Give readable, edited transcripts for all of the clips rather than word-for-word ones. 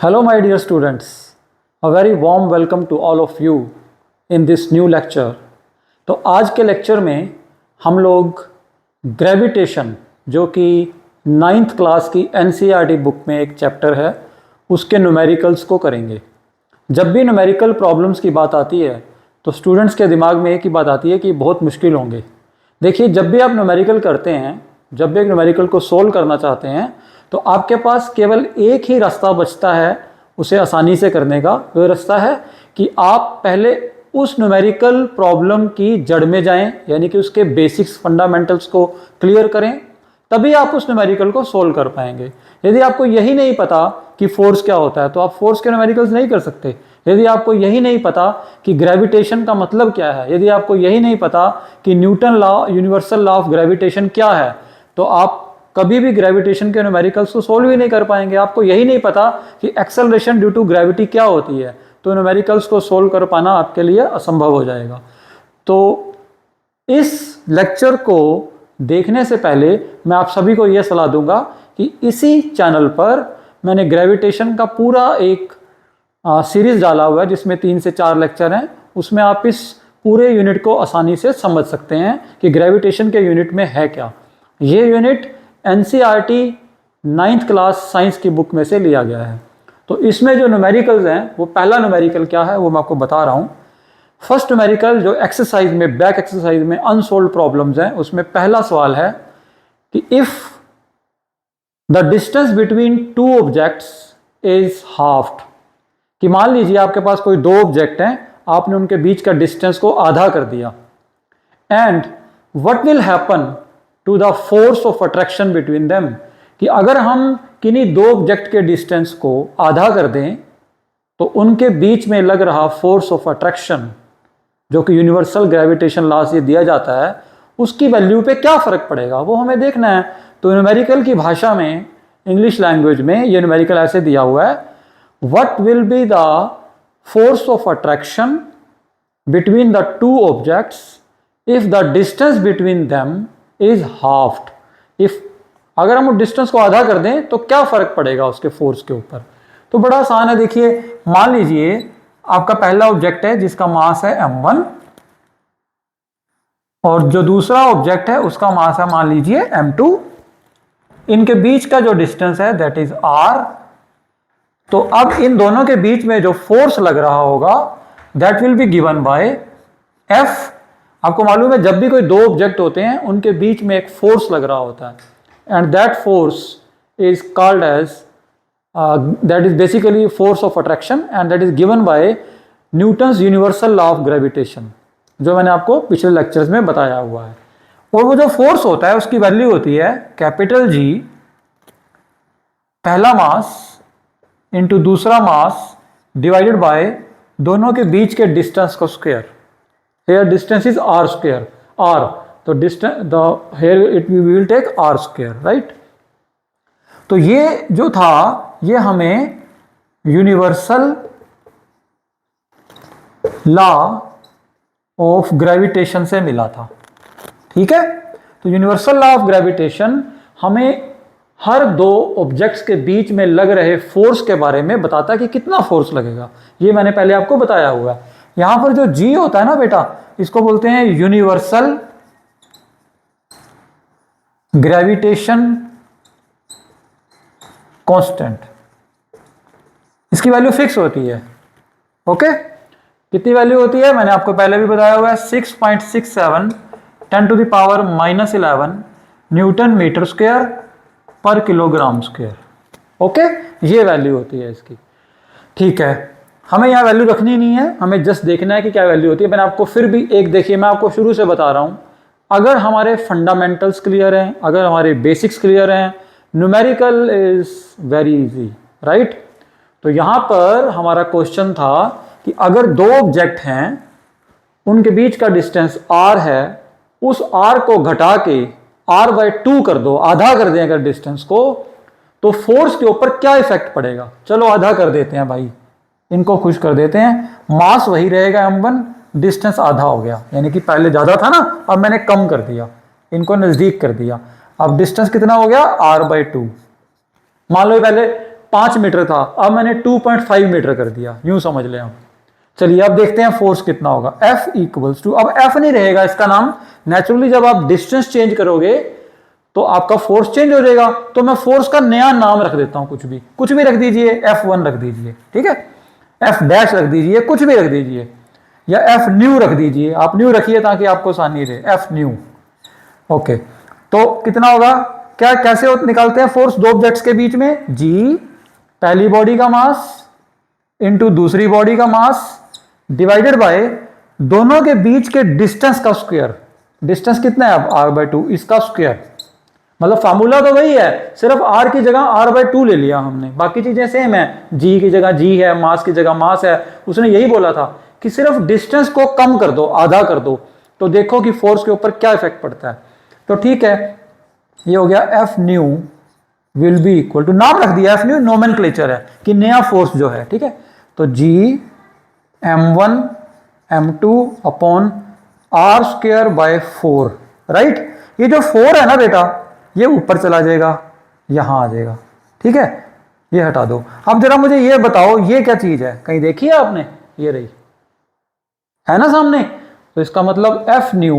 Hello my dear students, a very warm welcome to all of you in this new lecture। तो आज के lecture में हम लोग ग्रेविटेशन जो कि 9th क्लास की NCERT बुक में एक चैप्टर है उसके न्यूमेरिकल्स को करेंगे। जब भी न्यूमेरिकल प्रॉब्लम्स की बात आती है तो स्टूडेंट्स के दिमाग में एक ही बात आती है कि बहुत मुश्किल होंगे। देखिए, जब भी आप न्यूमेरिकल करते हैं, जब भी एक न्यूमेरिकल को सोल्व करना चाहते हैं तो आपके पास केवल एक ही रास्ता बचता है उसे आसानी से करने का। वो रास्ता है कि आप पहले उस न्यूमेरिकल प्रॉब्लम की जड़ में जाएं, यानी कि उसके बेसिक्स फंडामेंटल्स को क्लियर करें, तभी आप उस न्यूमेरिकल को सोल्व कर पाएंगे। यदि आपको यही नहीं पता कि फोर्स क्या होता है तो आप फोर्स के न्यूमेरिकल्स नहीं कर सकते। यदि आपको यही नहीं पता कि ग्रेविटेशन का मतलब क्या है, यदि आपको यही नहीं पता कि Newton law, universal law of gravitation क्या है, तो आप कभी भी ग्रेविटेशन के न्यूमेरिकल्स को सोल्व ही नहीं कर पाएंगे। आपको यही नहीं पता कि एक्सेलरेशन ड्यू टू ग्रेविटी क्या होती है, तो न्यूमेरिकल्स को सोल्व कर पाना आपके लिए असंभव हो जाएगा। तो इस लेक्चर को देखने से पहले मैं आप सभी को यह सलाह दूंगा कि इसी चैनल पर मैंने ग्रेविटेशन का पूरा एक सीरीज डाला हुआ है जिसमें 3 से 4 लेक्चर हैं। उसमें आप इस पूरे यूनिट को आसानी से समझ सकते हैं कि ग्रेविटेशन के यूनिट में है क्या। ये unit NCERT 9th class science की बुक में से लिया गया है। तो इसमें जो न्यूमेरिकल्स हैं, वो पहला न्यूमेरिकल क्या है वो मैं आपको बता रहा हूँ। फर्स्ट न्यूमेरिकल जो एक्सरसाइज में, बैक एक्सरसाइज में अनसोल्व्ड प्रॉब्लम्स हैं, उसमें पहला सवाल है कि if the distance between two objects is halved, कि मान लीजिए आपके पास कोई 2 ऑब्जेक्ट हैं, आपने उनके बीच का डिस्टेंस को आधा कर दिया, and what will happen to the force of attraction between them, कि अगर हम किन्हीं 2 ऑब्जेक्ट के डिस्टेंस को आधा कर दें तो उनके बीच में लग रहा फोर्स ऑफ अट्रैक्शन जो कि यूनिवर्सल ग्रेविटेशन लॉ से दिया जाता है, उसकी वैल्यू पे क्या फर्क पड़ेगा वो हमें देखना है। तो न्यूमेरिकल की भाषा में, इंग्लिश लैंग्वेज में ये न्यूमेरिकल ऐसे दिया हुआ है, what will be the force of attraction between the two objects if the distance between them is halved. If अगर हम डिस्टेंस को आधा कर दें तो क्या फर्क पड़ेगा उसके फोर्स के ऊपर। तो बड़ा आसान है। देखिए, मान लीजिए आपका पहला ऑब्जेक्ट है जिसका मास है m1 और जो दूसरा ऑब्जेक्ट है उसका मास है मान लीजिए m2। इनके बीच का जो डिस्टेंस है दैट इज r। तो अब इन दोनों के बीच में जो फोर्स लग रहा होगा that will be given by F। आपको मालूम है जब भी कोई 2 ऑब्जेक्ट होते हैं उनके बीच में एक फोर्स लग रहा होता है, and that force is called as that is basically force of attraction, and that is given by Newton's universal law of gravitation, जो मैंने आपको पिछले लेक्चर्स में बताया हुआ है। और वो जो फोर्स होता है उसकी वैल्यू होती है कैपिटल G, पहला मास इंटू दूसरा मास डिवाइडेड बाय दोनों के बीच के डिस्टेंस का square. Here distance is r square, r, तो distance here it we will take r square, right? तो ये जो था ये हमें यूनिवर्सल लॉ ऑफ ग्रेविटेशन से मिला था, ठीक है। तो यूनिवर्सल लॉ ऑफ ग्रेविटेशन हमें हर 2 ऑब्जेक्ट्स के बीच में लग रहे फोर्स के बारे में बताता है कि कितना फोर्स लगेगा। ये मैंने पहले आपको बताया हुआ है। यहां पर जो G होता है ना बेटा, इसको बोलते हैं यूनिवर्सल ग्रेविटेशन कांस्टेंट। इसकी वैल्यू फिक्स होती है, ओके। कितनी वैल्यू होती है मैंने आपको पहले भी बताया हुआ है, 6.67 10⁻⁻11 न्यूटन मीटर स्क्वायर पर किलोग्राम स्क्वायर, ओके। ये वैल्यू होती है इसकी, ठीक है। हमें यहाँ वैल्यू रखनी नहीं है, हमें जस्ट देखना है कि क्या वैल्यू होती है। मैंने आपको फिर भी एक, देखिए मैं आपको शुरू से बता रहा हूँ, अगर हमारे फंडामेंटल्स क्लियर हैं, अगर हमारे बेसिक्स क्लियर हैं, numerical is very easy, right. तो यहाँ पर हमारा क्वेश्चन था कि अगर 2 ऑब्जेक्ट हैं, उनके बीच का डिस्टेंस r है, उस r को घटा के r/2 कर दो, आधा कर दें अगर डिस्टेंस को, तो फोर्स के ऊपर क्या इफेक्ट पड़ेगा। चलो आधा कर देते हैं भाई, इनको खुश कर देते हैं। मास वही रहेगा m1, डिस्टेंस आधा हो गया, यानी कि पहले ज्यादा था ना, अब मैंने कम कर दिया, इनको नजदीक कर दिया। अब डिस्टेंस कितना हो गया r/2। मान लो पहले 5 मीटर था, अब मैंने 2.5 मीटर कर दिया, यूं समझ लें आप। चलिए अब देखते हैं फोर्स कितना होगा। F इक्वल्स टू, अब F नहीं रहेगा, इसका नाम नेचुरली जब आप डिस्टेंस चेंज करोगे तो आपका फोर्स चेंज हो जाएगा। तो मैं फोर्स का नया नाम रख देता हूं, कुछ भी रख दीजिए, F1 रख दीजिए, ठीक है, F डैश रख दीजिए, कुछ भी रख दीजिए, या F न्यू रख दीजिए, आप न्यू रखिए ताकि आपको आसानी रहे, F न्यू। ओके, तो कितना होगा, क्या कैसे निकालते हैं फोर्स दो ऑब्जेक्ट्स के बीच में? G पहली बॉडी का मास इंटू दूसरी बॉडी का मास डिवाइडेड बाय दोनों के बीच के डिस्टेंस का स्क्वायर। डिस्टेंस कितना है अब? r/2, इसका स्क्वायर। मतलब फार्मूला तो वही है, सिर्फ r की जगह r/2 ले लिया हमने, बाकी चीजें सेम है, g की जगह g है, मास की जगह मास है। उसने यही बोला था कि सिर्फ डिस्टेंस को कम कर दो, आधा कर दो, तो देखो कि फोर्स के ऊपर क्या इफेक्ट पड़ता है। तो ठीक है, ये हो गया F new will be equal to, नाम रख दिया F न्यू, नोमेनक्लेचर है कि नया फोर्स जो है, ठीक है। तो G m1 m2 upon r square by 4, right. ये जो 4 है ना बेटा, ये ऊपर चला जाएगा, यहां आ जाएगा, ठीक है, ये हटा दो। अब जरा मुझे ये बताओ, ये क्या चीज है, कहीं देखी है आपने? ये रही है ना सामने। तो इसका मतलब F new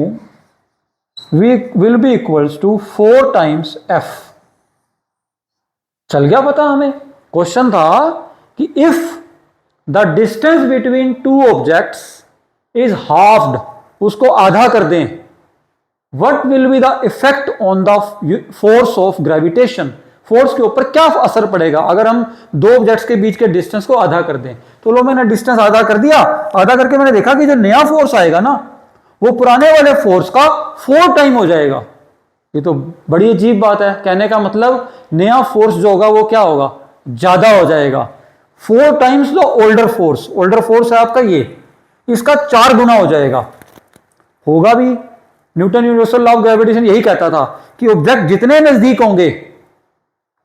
will be equals to 4 times F। चल गया पता हमें। क्वेश्चन था कि if the distance between two objects is halved, उसको आधा कर दें, what will be the effect on the force of gravitation, force के ऊपर क्या असर पड़ेगा अगर हम दो ऑब्जेक्ट्स के बीच के डिस्टेंस को आधा कर दें। तो लो मैंने डिस्टेंस आधा कर दिया, आधा करके मैंने देखा कि जो नया फोर्स आएगा ना, वो पुराने वाले फोर्स का 4 टाइम हो जाएगा। ये तो बड़ी अजीब बात है, कहने का मतलब नया फोर्स जो होगा वो क्या होगा, ज्यादा हो जाएगा, 4 times the older force. Older force है आपका ये, इसका 4 गुना हो जाएगा, होगा भी। Newton universal law of gravitation यही कहता था कि ऑब्जेक्ट जितने नजदीक होंगे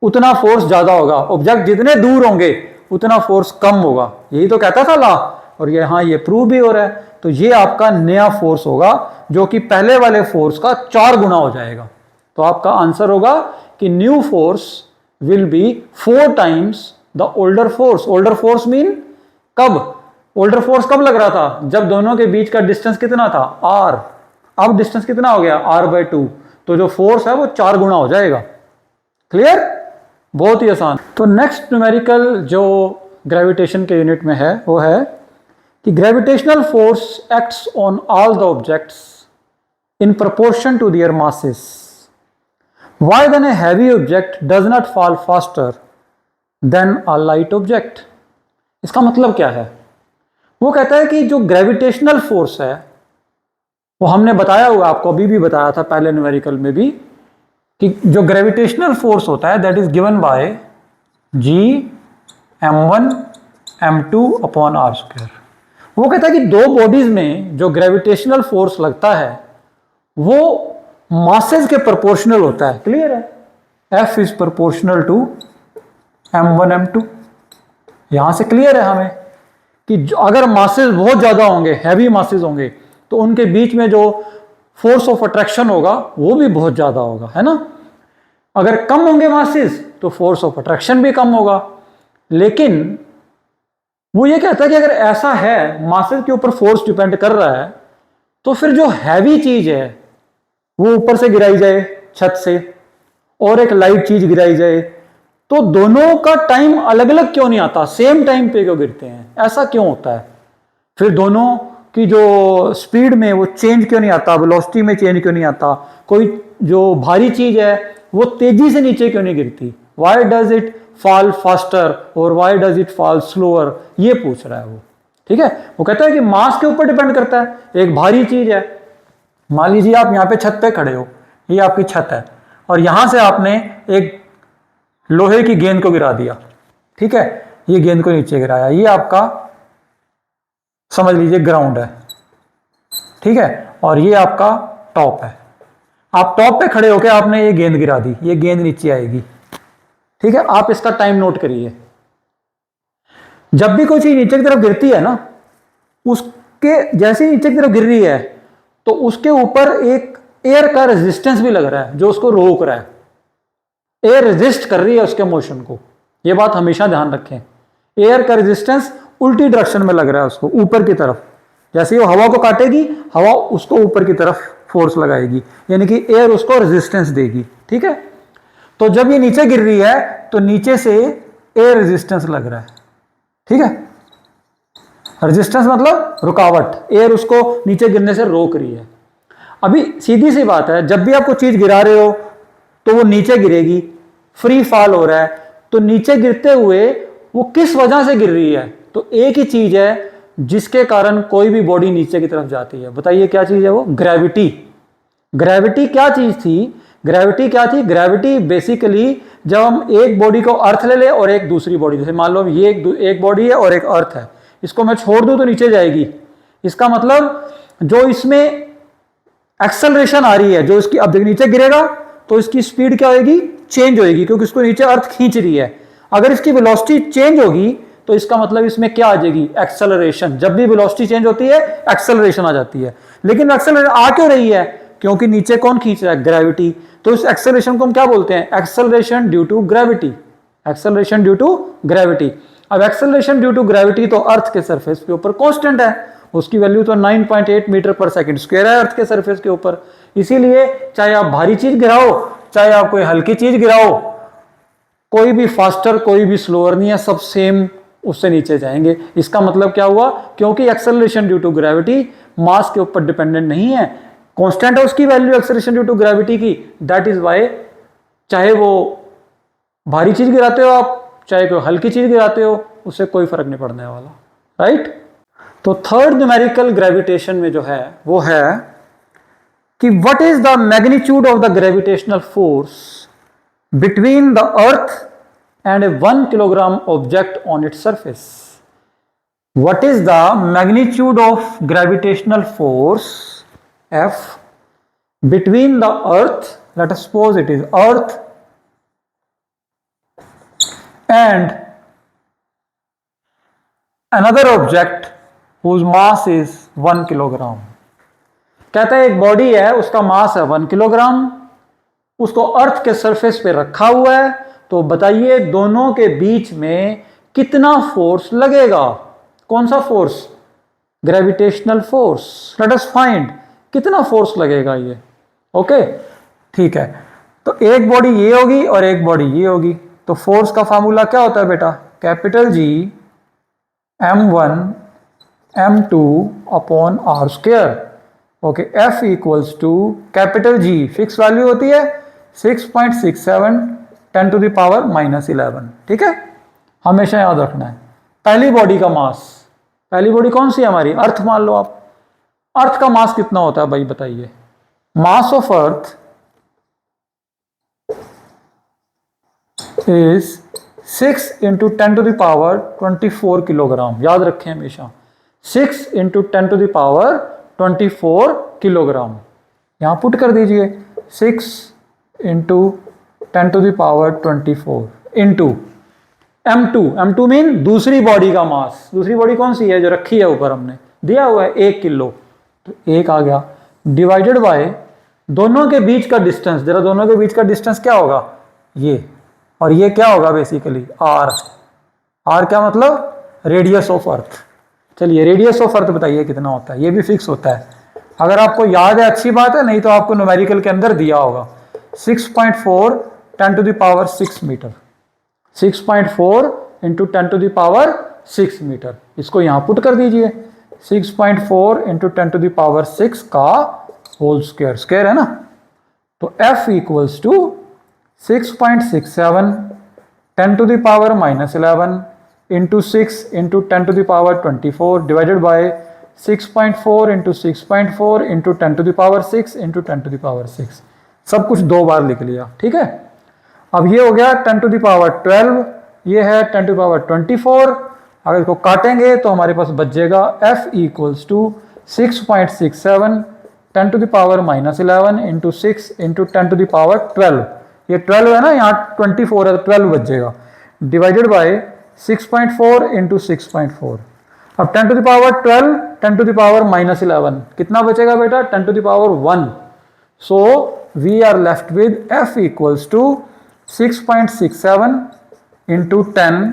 उतना फोर्स ज्यादा होगा, ऑब्जेक्ट जितने दूर होंगे उतना फोर्स कम होगा, यही तो कहता था लॉ, और यहाँ ये प्रूव भी हो रहा है। तो ये आपका नया फोर्स होगा जो कि पहले वाले फोर्स का 4 गुना हो जाएगा। तो आपका आंसर होगा कि new force will be 4 times the older force. Older force mean कब? ओल्डर फोर्स कब लग रहा था? जब दोनों के बीच का डिस्टेंस कितना था, r। अब डिस्टेंस कितना हो गया, r/2, तो जो फोर्स है वो 4 गुना हो जाएगा। क्लियर? बहुत ही आसान। तो नेक्स्ट न्यूमेरिकल जो ग्रेविटेशन के यूनिट में है वो है कि gravitational force acts on all the objects in proportion to their masses, why then a heavy object does not fall faster than a light object. इसका मतलब क्या है? वो कहता है कि जो ग्रेविटेशनल फोर्स है, वो हमने बताया हुआ, आपको अभी भी बताया था पहले न्यूमेरिकल में भी, कि जो ग्रेविटेशनल फोर्स होता है that is given bye G m1 m2 upon r square. वो कहता है कि दो बॉडीज में जो ग्रेविटेशनल फोर्स लगता है वो मासेस के प्रोपोर्शनल होता है। क्लियर है? F is proportional to m1 m2। यहां से क्लियर है हमें कि अगर मासेस बहुत ज्यादा होंगे, हैवी मासेस होंगे, तो उनके बीच में जो फोर्स ऑफ अट्रैक्शन होगा वो भी बहुत ज्यादा होगा, है ना। अगर कम होंगे मासेस तो फोर्स ऑफ अट्रैक्शन भी कम होगा। लेकिन वो ये कहता है कि अगर ऐसा है, मासेस के ऊपर फोर्स डिपेंड कर रहा है, तो फिर जो हैवी चीज है वो ऊपर से गिराई जाए छत से, और एक लाइट चीज गिराई जाए, तो दोनों का टाइम अलग अलग क्यों नहीं आता, सेम टाइम पे क्यों गिरते हैं? ऐसा क्यों होता है? फिर दोनों की जो स्पीड में वो चेंज क्यों नहीं आता, वेलोसिटी में चेंज क्यों नहीं आता? कोई जो भारी चीज है वो तेजी से नीचे क्यों नहीं गिरती? Why does it fall faster और why does it fall slower, ये पूछ रहा है वो। ठीक है, वो कहता है कि मास के ऊपर डिपेंड करता है। एक भारी चीज है, मान लीजिए आप यहाँ पे छत पे खड़े हो, ये आपकी छत है, और यहां से आपने एक लोहे की गेंद को गिरा दिया, ठीक है, ये गेंद को नीचे गिराया, ये आपका समझ लीजिए ग्राउंड है, ठीक है, और ये आपका टॉप है। आप टॉप पे खड़े होकर आपने ये गेंद गिरा दी, ये गेंद नीचे आएगी, ठीक है। आप इसका टाइम नोट करिए। जब भी कोई चीज नीचे की तरफ गिरती है ना, उसके जैसे ही नीचे की तरफ गिर रही है तो उसके ऊपर एक एयर का रेजिस्टेंस भी लग रहा है जो उसको रोक रहा है। एयर रेजिस्ट कर रही है उसके मोशन को। ये बात हमेशा ध्यान रखें। एयर का रेजिस्टेंस उल्टी डायरेक्शन में लग रहा है उसको, ऊपर की तरफ। जैसे वो हवा को काटेगी, हवा उसको ऊपर की तरफ फोर्स लगाएगी, यानी कि एयर उसको रेजिस्टेंस देगी। ठीक है, तो जब ये नीचे गिर रही है तो नीचे से एयर रेजिस्टेंस लग रहा है। ठीक है, रेजिस्टेंस मतलब रुकावट, एयर उसको नीचे गिरने से रोक रही है। अभी सीधी सी बात है, जब भी आपको चीज गिरा रहे हो तो वो नीचे गिरेगी, फ्री फॉल हो रहा है, तो नीचे गिरते हुए वो किस वजह से गिर रही है? तो एक ही चीज है जिसके कारण कोई भी बॉडी नीचे की तरफ जाती है। बताइए क्या चीज है वो? ग्रेविटी। ग्रेविटी क्या चीज थी? ग्रेविटी क्या थी? ग्रेविटी बेसिकली जब हम एक बॉडी को अर्थ ले ले और एक दूसरी बॉडी, जैसे मान लो ये एक बॉडी है और एक अर्थ है, इसको मैं छोड़ दूं तो नीचे जाएगी। इसका मतलब जो इसमें एक्सेलरेशन आ रही है, जो इसकी, अब नीचे गिरेगा तो इसकी स्पीड क्या होगी? चेंज होगी, क्योंकि इसको नीचे अर्थ खींच रही है। अगर इसकी वेलोसिटी चेंज होगी तो इसका मतलब इसमें क्या आ जाएगी? एक्सेलरेशन। जब भी वेलोसिटी चेंज होती है एक्सेलरेशन आ जाती है। लेकिन एक्सेलरेशन आ क्यों रही है? क्योंकि नीचे कौन खींच रहा है? ग्रेविटी। तो इस एक्सेलरेशन को हम क्या बोलते हैं? Acceleration due to gravity. Acceleration due to gravity. अब एक्सेलरेशन ड्यू टू ग्रेविटी तो अर्थ के सरफेस के ऊपर कांस्टेंट है, उसकी वैल्यू तो 9.8 मीटर पर सेकंड स्क्वायर है अर्थ के सरफेस के ऊपर। इसीलिए चाहे आप भारी चीज गिराओ, चाहे आप कोई हल्की चीज गिराओ, कोई भी फास्टर कोई भी स्लोअर नहीं है, सब सेम उससे नीचे जाएंगे। इसका मतलब क्या हुआ? क्योंकि acceleration due to gravity mass के ऊपर डिपेंडेंट नहीं है, कांस्टेंट है उसकी value acceleration due to gravity की। दैट इज वाई चाहे वो भारी चीज गिराते हो आप, चाहे कोई हल्की चीज गिराते हो, उससे कोई फर्क नहीं पड़ने वाला। राइट? तो थर्ड न्यूमेरिकल ग्रेविटेशन में जो है वो है कि what is the magnitude of the gravitational force between the earth and a 1 kilogram object on its surface. What is the magnitude of gravitational force F between the earth, let us suppose it is earth, and another object whose mass is 1 kilogram. कहता है एक body है, उसका मास है 1 kilogram, उसको अर्थ के surface पे रखा हुआ है, तो बताइए दोनों के बीच में कितना फोर्स लगेगा? कौन सा force? Gravitational force. Let us find कितना फोर्स लगेगा ये। ओके, ठीक है। तो एक बॉडी ये होगी और एक बॉडी ये होगी, तो फोर्स का फार्मूला क्या होता है बेटा? Capital G m1 m2 upon r square. Okay, F equals to capital G fix value होती है 6.67 10 टू द पावर -11। ठीक है, हमेशा याद रखना है। पहली बॉडी का मास, पहली बॉडी कौन सी है हमारी? अर्थ मान लो आप। अर्थ का मास कितना होता है भाई बताइए? Mass of earth is 6 into 10 to the power 24 kilogram. याद रखें हमेशा, 6 into 10 to the power 24 kilogram. यहां पुट कर दीजिए 6 into 10 to the power 24 into m2। m2 mean दूसरी बॉडी का मास। दूसरी बॉडी कौन सी है? जो रखी है ऊपर हमने दिया हुआ है 1 किलो, तो 1 आ गया, डिवाइडेड बाय दोनों के बीच का डिस्टेंस। जरा दोनों के बीच का डिस्टेंस क्या होगा? ये, और ये क्या होगा बेसिकली? r। r क्या मतलब? Radius of earth. चलिए रेडियस ऑफ अर्थ बताइए कितना होता है? ये भी फिक्स होता है, अगर आपको याद है अच्छी बात है, नहीं तो आपको न्यूमेरिकल के अंदर दिया होगा। 6.4 10 to the power 6 metre. 6.4 into 10 to the power 6 metre. इसको यहां पुट कर दीजिए, 6.4 इंटू 10 टू द पावर 6 का होल स्क्वायर। स्क्वायर है ना, तो F equals to 6.67 10 to the power -11 into 6 into 10 to the power 24 divided by 6.4 into 6.4 into 10 to the power 6 into 10 to the power 6। सब कुछ 2 बार लिख लिया। ठीक है, अब ये हो गया 10 टू द पावर 12, ये है 10 टू द पावर 24। अगर इसको काटेंगे तो हमारे पास बच जाएगा F equals to 6.67 10 to the power -11 into 6 into 10 to the power 12। ये 12 है ना, यहाँ 24 है तो 12 बच जाएगा, डिवाइडेड बाय 6.4 इंटू 6.4। अब 10 to the power 12 10 to the power -11 कितना बचेगा बेटा? 10 to the power 1। So we are left with F equals to 6.67 into 10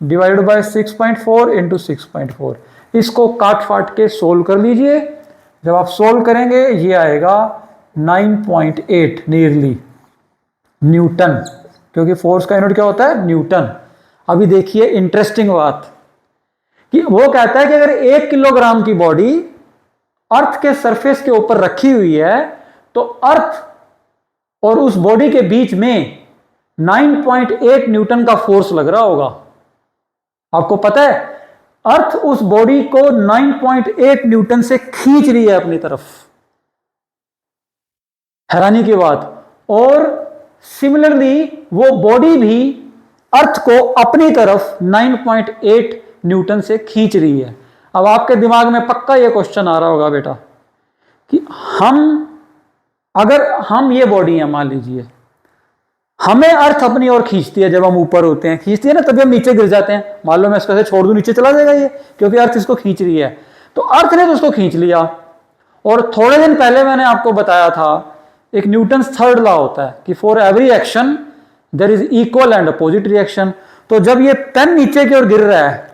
divide by 6.4 into 6.4। इसको काट फाट के सोल्व कर लीजिए। जब आप सोल्व करेंगे ये आएगा 9.8 नियरली न्यूटन, क्योंकि फोर्स का यूनिट क्या होता है? न्यूटन। अभी देखिए इंटरेस्टिंग बात कि वो कहता है कि अगर 1 किलोग्राम की बॉडी अर्थ के सरफेस के ऊपर रखी हुई है तो अर्थ और उस बॉडी के बीच में 9.8 न्यूटन का फोर्स लग रहा होगा। आपको पता है अर्थ उस बॉडी को 9.8 न्यूटन से खींच रही है अपनी तरफ। हैरानी की बात। और सिमिलरली वो बॉडी भी अर्थ को अपनी तरफ 9.8 न्यूटन से खींच रही है। अब आपके दिमाग में पक्का ये क्वेश्चन आ रहा होगा बेटा कि अगर हम ये बॉडी है, मान लीजिए हमें अर्थ अपनी ओर खींचती है, जब हम ऊपर होते हैं खींचती है ना, तभी हम नीचे गिर जाते हैं। मान लो मैं इसको छोड़ दूं, नीचे चला जाएगा ये, क्योंकि अर्थ इसको खींच रही है। तो अर्थ ने तो उसको खींच लिया। और थोड़े दिन पहले मैंने आपको बताया था एक न्यूटन थर्ड लॉ होता है कि for every action there is equal and opposite reaction. तो जब ये पेन नीचे की ओर गिर रहा है,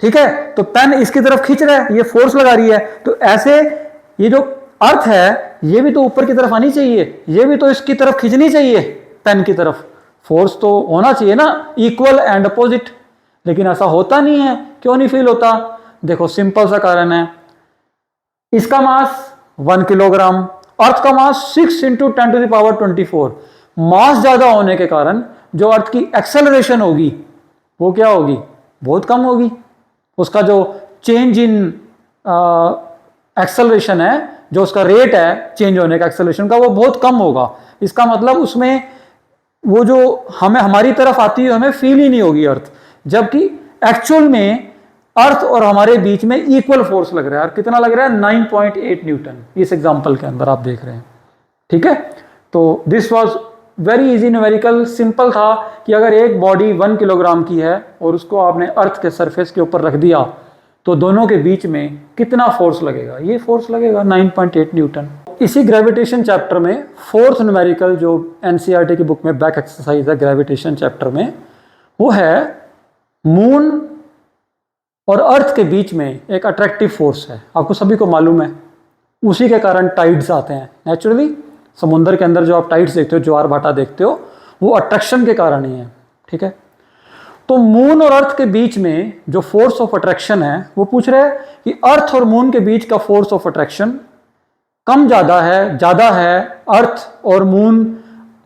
ठीक है, तो पेन इसकी तरफ खींच रहा है, ये फोर्स लगा रही है। तो ऐसे ये जो अर्थ है ये भी तो ऊपर की तरफ आनी चाहिए, ये भी तो इसकी तरफ खींचनी चाहिए, पेन की तरफ। फोर्स तो होना चाहिए ना, इक्वल एंड अपोजिट। लेकिन ऐसा होता नहीं है। क्यों नहीं फील होता? देखो सिंपल सा कारण है। इसका मास 1 किलोग्राम, अर्थ का मास 6 इंटू 10⁻²4। मास ज्यादा होने के कारण जो अर्थ की एक्सेलरेशन होगी वो क्या होगी? बहुत कम होगी। उसका जो चेंज इन एक्सेलरेशन है, जो उसका रेट है चेंज होने का एक्सेलरेशन का, वो बहुत कम होगा। इसका मतलब उसमें वो जो हमारी तरफ आती है हमें फील ही नहीं होगी अर्थ। जबकि एक्चुअल में अर्थ और हमारे बीच में इक्वल फोर्स लग रहा है। और कितना लग रहा है? 9.8 न्यूटन इस एग्जांपल के अंदर आप देख रहे हैं। ठीक है, तो this was very easy numerical. Simple था कि अगर एक बॉडी 1 किलोग्राम की है और उसको आपने अर्थ के सरफेस के ऊपर रख दिया तो दोनों के बीच में कितना फोर्स लगेगा? ये फोर्स लगेगा 9.8 न्यूटन। इसी ग्रेविटेशन चैप्टर में फोर्थ न्यूमेरिकल जो एनसीईआरटी की बुक में बैक एक्सरसाइज है ग्रेविटेशन चैप्टर में, वो है मून और अर्थ के बीच में एक अट्रैक्टिव फोर्स है। आपको सभी को मालूम है, उसी के कारण टाइड्स आते हैं। नेचुरली समुद्र के अंदर जो आप टाइड्स देखते हो, ज्वार भाटा देखते हो, वो अट्रैक्शन के कारण ही है। ठीक है, तो मून और अर्थ के बीच में जो फोर्स ऑफ अट्रैक्शन है, वो पूछ रहे हैं कि अर्थ और मून के बीच का फोर्स ऑफ अट्रैक्शन कम ज्यादा है अर्थ और मून,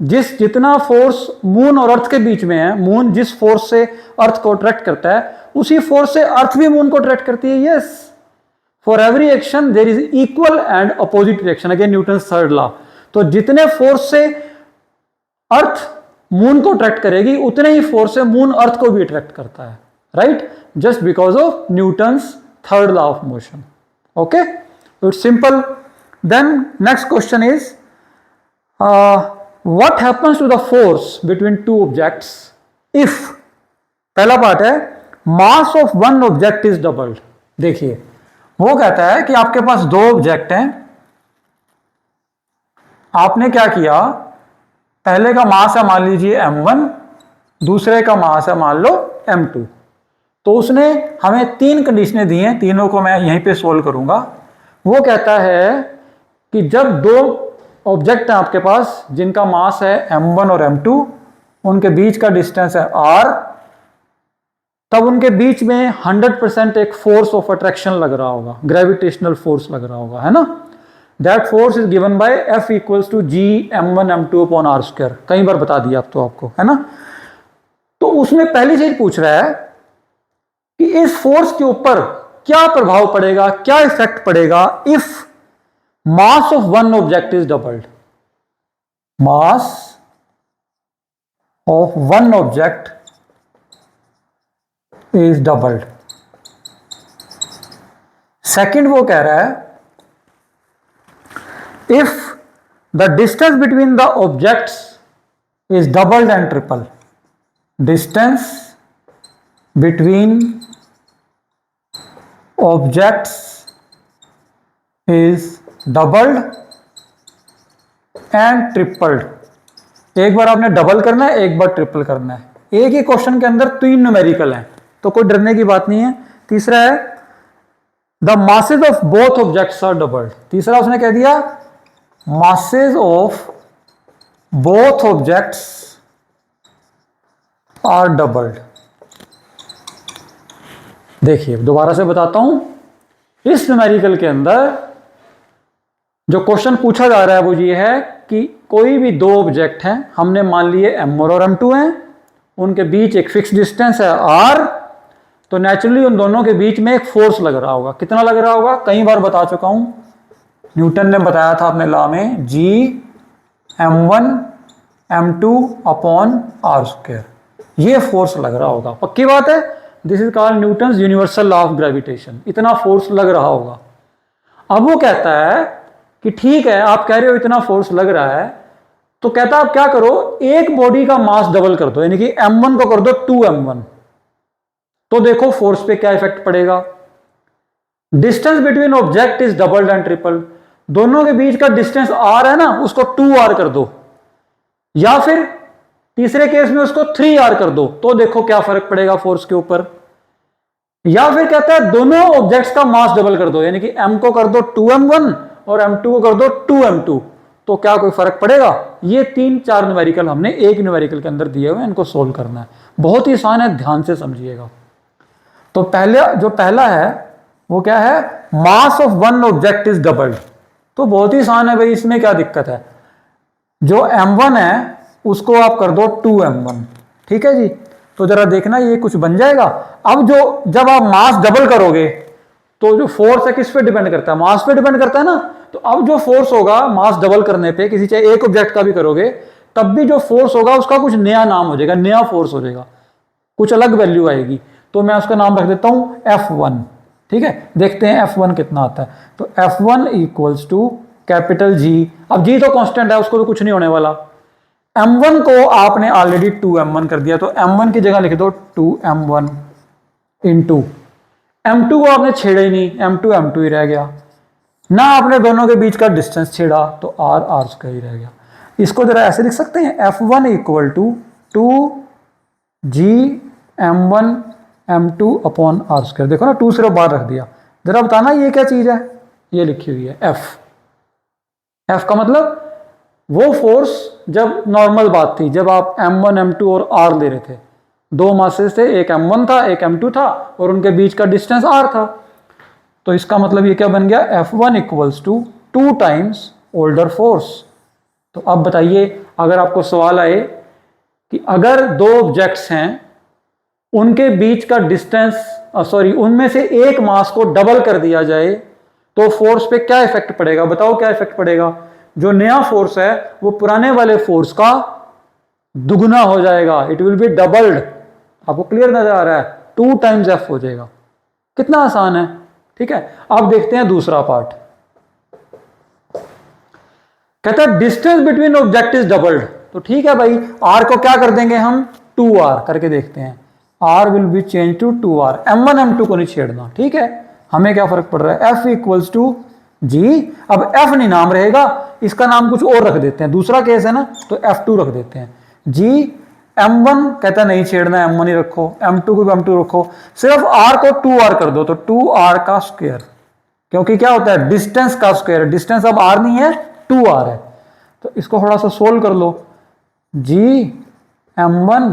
जितना फोर्स मून और अर्थ के बीच में है, मून जिस फोर्स से अर्थ को अट्रैक्ट करता है उसी फोर्स से अर्थ भी मून को अट्रैक्ट करती है। Yes, for every action there is equal and opposite reaction, again Newton third law. तो जितने फोर्स से अर्थ मून को अट्रैक्ट करेगी उतने ही फोर्स से मून अर्थ को भी अट्रैक्ट करता है। Right, just because of Newton's third law of motion. Okay, it's simple. Then next question is what happens to the force between two objects if, पहला part है mass of one object is doubled. देखिए वो कहता है कि आपके पास दो object हैं, आपने क्या किया, पहले का मास है मान लीजिए m1, दूसरे का मास है मान लो m2। तो उसने हमें तीन कंडीशनें दी हैं, तीनों को मैं यहीं पे सोल्व करूंगा। वो कहता है कि जब दो ऑब्जेक्ट हैं आपके पास जिनका मास है m1 और m2, उनके बीच का डिस्टेंस है r, तब उनके बीच में 100% एक फोर्स ऑफ अट्रैक्शन लग रहा होगा, ग्रेविटेशनल फोर्स लग रहा होगा, है ना। That force is given by F equals to G m1 m2 upon r²। कई बार बता दिया अब तो आपको, है ना। तो उसमें पहली चीज पूछ रहा है कि इस फोर्स के ऊपर क्या प्रभाव पड़ेगा, क्या इफेक्ट पड़ेगा if mass of one object is doubled. Mass of one object is doubled. Second वो कह रहा है if the distance between the objects is doubled and triple, distance between objects is doubled and tripled। एक बार आपने double करना है, एक बार triple करना है। एक ही क्वेश्चन के अंदर 3 न्यूमेरिकल हैं, तो कोई डरने की बात नहीं है। तीसरा है the masses of both objects are doubled. तीसरा उसने कह दिया masses of both objects are doubled. देखिए दोबारा से बताता हूं, इस न्यूमेरिकल के अंदर जो क्वेश्चन पूछा जा रहा है वो ये है कि कोई भी दो ऑब्जेक्ट हैं, हमने मान लिए M1 और M2 हैं, उनके बीच एक फिक्स डिस्टेंस है R, तो नेचुरली उन दोनों के बीच में एक फोर्स लग रहा होगा। कितना लग रहा होगा? कई बार बता चुका हूं, न्यूटन ने बताया था अपने लॉ में, G M1 M2 upon R square, ये फोर्स लग रहा होगा। पक्की बात है, this is called Newton's universal law of gravitation. इतना फोर्स लग रहा होगा। अब वो कहता है कि ठीक है, आप कह रहे हो इतना फोर्स लग रहा है, तो कहता है आप क्या करो, एक बॉडी का मास डबल कर दो, यानी कि M1 को कर दो 2M1, तो देखो फोर्स पे क्या इफेक्ट पड़ेगा। Distance between object is doubled and triple, दोनों के बीच का डिस्टेंस R है ना, उसको 2R कर दो, या फिर तीसरे केस में उसको 3R कर दो, तो देखो क्या फर्क पड़ेगा फोर्स के ऊपर। या फिर कहता है दोनों ऑब्जेक्ट्स का मास डबल कर दो, यानी कि M को कर दो 2M1 और M2 को कर दो 2M2, तो क्या कोई फर्क पड़ेगा। ये 3-4 न्यूमेरिकल हमने एक न्यूमेरिकल के अंदर दिए हुए, इनको सोल्व करना है। बहुत ही आसान है, ध्यान से समझिएगा। तो पहला है वो क्या है, mass of one object is doubled. तो बहुत ही आसान है भाई, इसमें क्या दिक्कत है। जो M1 है उसको आप कर दो 2M1, ठीक है जी। तो जरा देखना ये कुछ बन जाएगा। अब जब आप मास डबल करोगे तो जो फोर्स है किस पे डिपेंड करता है, मास पे डिपेंड करता है ना। तो अब जो फोर्स होगा मास डबल करने पे, किसी चाहे एक ऑब्जेक्ट का भी करोगे, तब भी जो फोर्स होगा उसका कुछ नया नाम हो जाएगा, नया फोर्स हो जाएगा, कुछ अलग वैल्यू आएगी। तो मैं उसका नाम रख देता हूं F1, ठीक है। देखते हैं F1 कितना आता है। तो F1 equals to capital G। अब G तो कांस्टेंट है, उसको तो कुछ नहीं होने वाला। M1 को आपने ऑलरेडी 2M1 कर दिया, तो M1 की जगह लिख दो 2M1 इंटू M2 को आपने छेड़ा ही नहीं, M2 ही रह गया ना, आपने दोनों के बीच का डिस्टेंस छेड़ा, तो R स्क्वायर ही रह गया। इसको जरा ऐसे लिख सकते हैं, F1 equal to 2G M1 M2 upon R square. देखो ना, 2 सिर्फ बाहर रख दिया। जरा बताना ये क्या चीज है, ये लिखी हुई है F का मतलब वो फोर्स जब नॉर्मल बात थी, जब आप M1 M2 और R ले रहे थे, दो मासेस थे, एक M1 था एक M2 था, और उनके बीच का डिस्टेंस R था। तो इसका मतलब ये क्या बन गया, F1 equals to 2 times older force. तो अब बताइए, अगर आपको सवाल आए कि अगर दो ऑब्जेक्ट्स हैं, उनके बीच का डिस्टेंस उनमें से एक मास को डबल कर दिया जाए, तो फोर्स पे क्या इफेक्ट पड़ेगा, बताओ क्या इफेक्ट पड़ेगा। जो नया फोर्स है वो पुराने वाले फोर्स का दुगुना हो जाएगा, इट विल बी डबल्ड। आपको क्लियर नजर आ रहा है, 2 टाइम्स F हो जाएगा। कितना आसान है, ठीक है। अब देखते हैं दूसरा पार्ट। कहता है distance between object is doubled. तो ठीक है भाई, R को क्या कर देंगे हम, 2R करके देखते हैं। R will be change to 2R, M1 M2 को नहीं छेड़ना, ठीक है। हमें क्या फर्क पड़ रहा है, F इक्वल्स टू G। अब F नहीं नाम रहेगा, इसका नाम कुछ और रख देते हैं, दूसरा केस है ना, तो F2 रख देते हैं। G M1 कहता नहीं छेड़ना, M1 ही रखो, M2 को M2 रखो, सिर्फ R को 2R कर दो, तो 2R का स्क्वायर, क्योंकि क्या होता है, डिस्टेंस का स्क्वायर। डिस्टेंस अब R नहीं है, 2R है। तो इसको थोड़ा सा सोल्व कर लो, G M1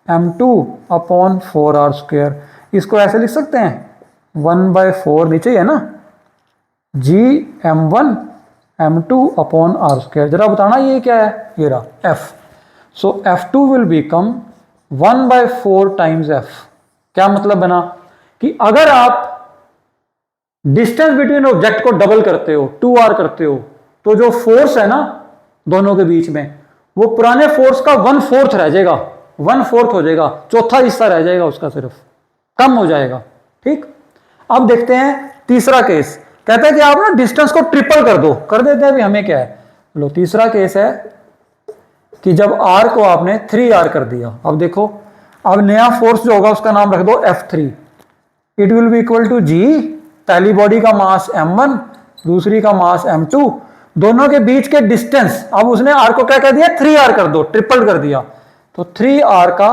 M2 upon 4R square. इसको ऐसे लिख सकते हैं, 1/4 नीचे है ना, G M1 M2 upon R square. जरा बताना ये क्या है, ये रहा F। So F2 will become 1/4 times F। क्या मतलब बना कि अगर आप डिस्टेंस बिटवीन ऑब्जेक्ट को डबल करते हो, 2R करते हो, तो जो फोर्स है ना दोनों के बीच में, वो पुराने फोर्स का 1/4 रह जाएगा, 1/4 हो जाएगा, चौथा हिस्सा रह जाएगा उसका, सिर्फ कम हो जाएगा, ठीक। अब देखते हैं तीसरा केस। कहता है कि आप ना डिस्टेंस को ट्रिपल कर दो, कर देते हैं। अभी हमें क्या है, लो तीसरा केस है कि जब R को आपने 3R कर दिया। अब देखो, अब नया फोर्स जो होगा उसका नाम रख दो F3। It will be equal to G, पहली बॉडी का मास M1, दूसरी का मास M2, दोनों के बीच के डिस्टेंस, अब उसने R को क्या कह दिया, 3R कर दो, ट्रिपल कर दिया, तो 3R का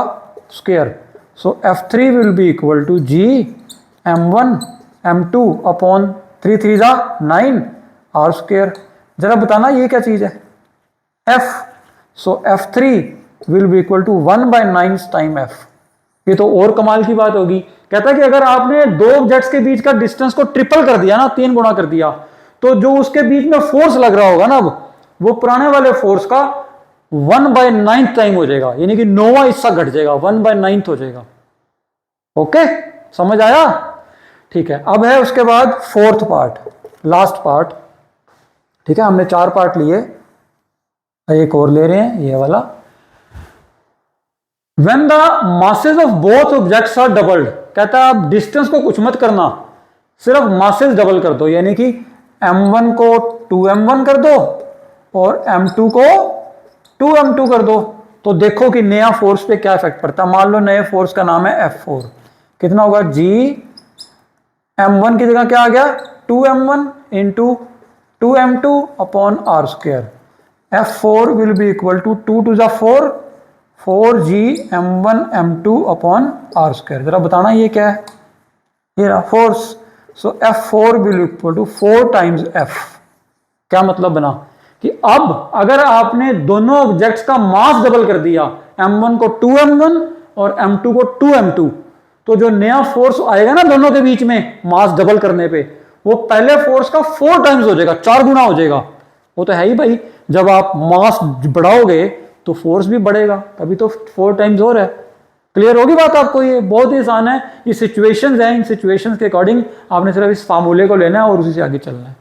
square. So F3 will be equal to G M1 M2 upon 3 3 जा 9 R स्क्वायर। जरा बताना ये क्या चीज है? F। So F3 will be equal to 1/9 time F। ये तो और कमाल की बात होगी। कहता है कि अगर आपने दो ऑब्जेक्ट्स के बीच का डिस्टेंस को ट्रिपल कर दिया ना, 3 गुना कर दिया, तो जो उसके बीच में फोर्स लग रहा होगा ना, वो पुराने वाले फोर्स का 1/9 टाइम हो जाएगा, यानी कि 9वां हिस्सा घट जाएगा, 1/9 हो जाएगा। ओके, समझ आया? ठीक है, अब है उसके बाद फोर्थ पार्ट, लास्ट पार्ट। ठीक है, हमने 4 पार्ट लिए, एक और ले रहे हैं, ये वाला। When the masses of both objects are doubled, कहता है आप डिस्टेंस को कुछ मत करना, सिर्फ मासेस डबल कर दो, यानी कि m1 को 2m1 कर दो और m2 को 2m2 कर दो, तो देखो कि नया फोर्स पे क्या इफेक्ट पड़ता है। मान लो नए फोर्स का नाम है F4, कितना होगा? G m1 की जगह क्या आ गया? 2m1 into 2m2 upon R square. F4 will be equal to 2 2 4 4G m1 m2 upon R square. जरा बताना ये क्या है? ये रहा force. So F4 will equal to 4 times F। क्या मतलब बना कि अब अगर आपने दोनों ऑब्जेक्ट्स का मास डबल कर दिया, m1 को 2m1 और m2 को 2m2, तो जो नया फोर्स आएगा ना दोनों के बीच में मास डबल करने पे, वो पहले फोर्स का 4 टाइम्स हो जाएगा, 4 गुना हो जाएगा। वो तो है ही भाई, जब आप मास बढ़ाओगे तो फोर्स भी बढ़ेगा, तभी तो 4 टाइम्स हो रहा है। क्लियर होगी बात आपको? ये बहुत ही आसान है। ये सिचुएशंस हैं, इन सिचुएशंस के अकॉर्डिंग आपने सिर्फ इस फार्मूले को लेना है और उसी से आगे चलना है।